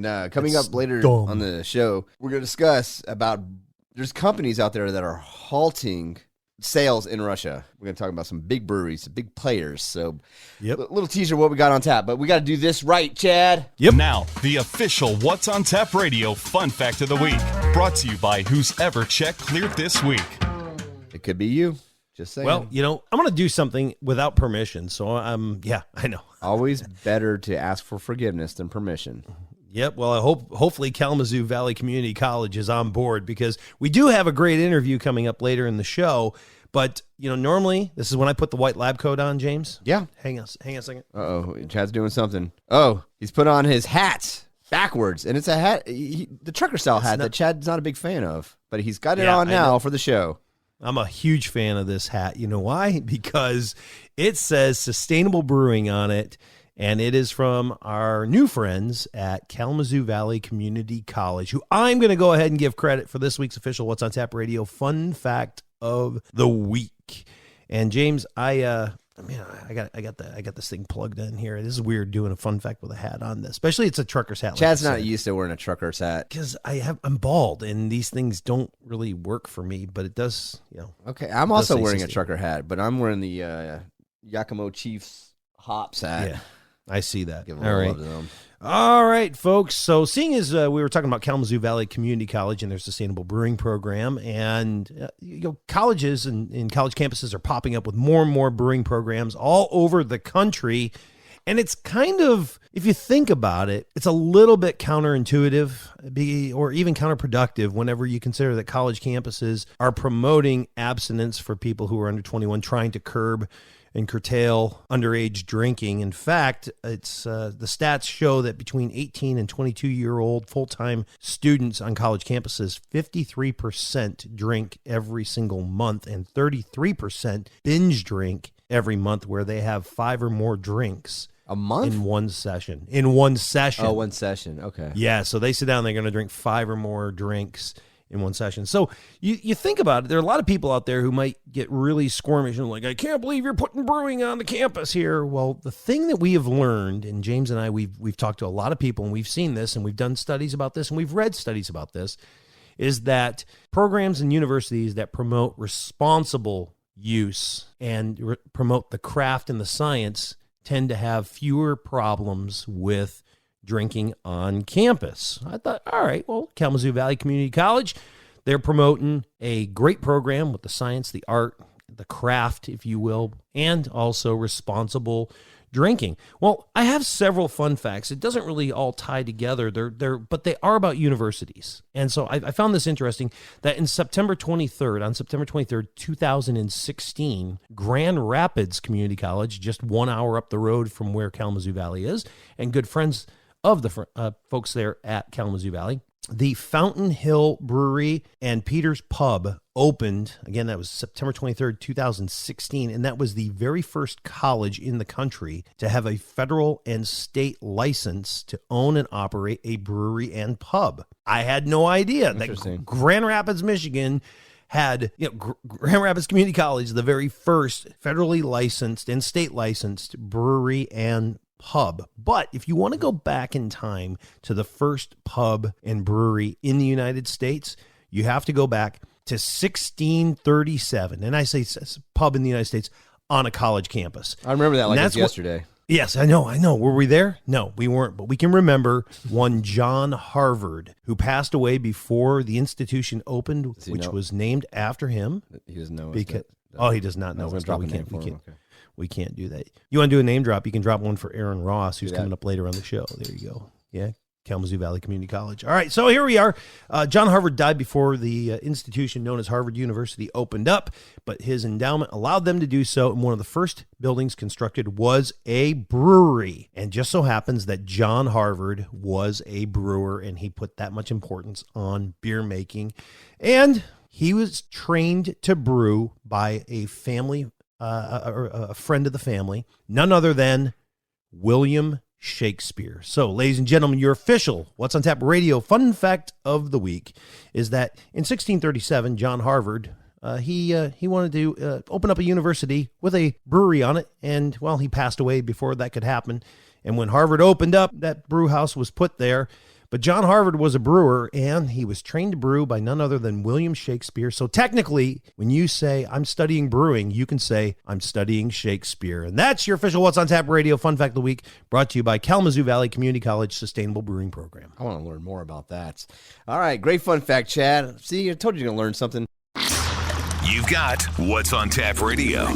And coming up later on the show, we're going to discuss about there's companies out there that are halting sales in Russia. We're going to talk about some big breweries, big players. So a little teaser of what we got on tap. But we got to do this right, Chad. Yep. Now, the official What's on Tap Radio Fun Fact of the Week. Brought to you by Who's Ever Check Cleared This Week. It could be you. Just saying. Well, I'm going to do something without permission. So, I know. Always better to ask for forgiveness than permission. Yep. Well, hopefully Kalamazoo Valley Community College is on board because we do have a great interview coming up later in the show. But, normally this is when I put the white lab coat on, James. Yeah. Hang on a second. Uh-oh. Chad's doing something. Oh, he's put on his hat backwards. And it's a hat, the trucker style hat that Chad's not a big fan of. But he's got it on now for the show. I'm a huge fan of this hat. You know why? Because it says Sustainable Brewing on it. And it is from our new friends at Kalamazoo Valley Community College, who I'm going to go ahead and give credit for this week's official What's on Tap Radio Fun Fact of the Week. And James, I got this thing plugged in here. This is weird doing a fun fact with a hat on this, especially it's a trucker's hat. Chad's not used to wearing a trucker's hat because I'm bald and these things don't really work for me, but it does. Okay, I'm also wearing a trucker hat, but I'm wearing the Yakimo Chiefs hops hat. Yeah. I see that. Give a little love to them. All right, folks. So seeing as we were talking about Kalamazoo Valley Community College and their sustainable brewing program, and colleges and college campuses are popping up with more and more brewing programs all over the country. And it's kind of, if you think about it, it's a little bit counterintuitive or even counterproductive whenever you consider that college campuses are promoting abstinence for people who are under 21, trying to curb and curtail underage drinking. In fact, it's the stats show that between 18 and 22-year-old full-time students on college campuses, 53% drink every single month and 33% binge drink every month, where they have 5 or more drinks a month in one session. In one session. Oh, one session. Okay. Yeah, so they sit down, they're going to drink 5 or more drinks in one session. So you think about it, there are a lot of people out there who might get really squirmish and like, I can't believe you're putting brewing on the campus here. Well, the thing that we have learned, and James and I, we've talked to a lot of people and we've seen this and we've done studies about this and we've read studies about this, is that programs and universities that promote responsible use and promote the craft and the science tend to have fewer problems with drinking on campus. I thought, all right, well, Kalamazoo Valley Community College, they're promoting a great program with the science, the art, the craft, if you will, and also responsible drinking. Well, I have several fun facts. It doesn't really all tie together, but they are about universities. And so I found this interesting that on September 23rd, 2016, Grand Rapids Community College, just 1 hour up the road from where Kalamazoo Valley is, and good friends of the folks there at Kalamazoo Valley, the Fountain Hill Brewery and Peter's Pub opened. Again, that was September 23rd, 2016, and that was the very first college in the country to have a federal and state license to own and operate a brewery and pub. I had no idea that Grand Rapids, Michigan had, Grand Rapids Community College, the very first federally licensed and state licensed brewery and pub. But if you want to go back in time to the first pub and brewery in the United States, you have to go back to 1637. And I say pub in the United States on a college campus. I remember that like it was yesterday. Yes, I know. Were we there? No, we weren't. But we can remember one John Harvard, who passed away before the institution opened, which was named after him. He doesn't know. He does not know. Okay. We can't do that. You want to do a name drop? You can drop one for Aaron Ross, who's coming up later on the show. There you go. Yeah, Kalamazoo Valley Community College. All right, so here we are. John Harvard died before the institution known as Harvard University opened up, but his endowment allowed them to do so, and one of the first buildings constructed was a brewery. And just so happens that John Harvard was a brewer, and he put that much importance on beer making. And he was trained to brew by a family a friend of the family, none other than William Shakespeare. So, ladies and gentlemen, your official What's on Tap Radio Fun Fact of the Week is that in 1637, John Harvard, he wanted to open up a university with a brewery on it, and, well, he passed away before that could happen. And when Harvard opened up, that brew house was put there. But John Harvard was a brewer, and he was trained to brew by none other than William Shakespeare. So technically, when you say, I'm studying brewing, you can say, I'm studying Shakespeare. And that's your official What's on Tap Radio Fun Fact of the Week, brought to you by Kalamazoo Valley Community College Sustainable Brewing Program. I want to learn more about that. All right, great fun fact, Chad. See, I told you you're going to learn something. You've got What's on Tap Radio.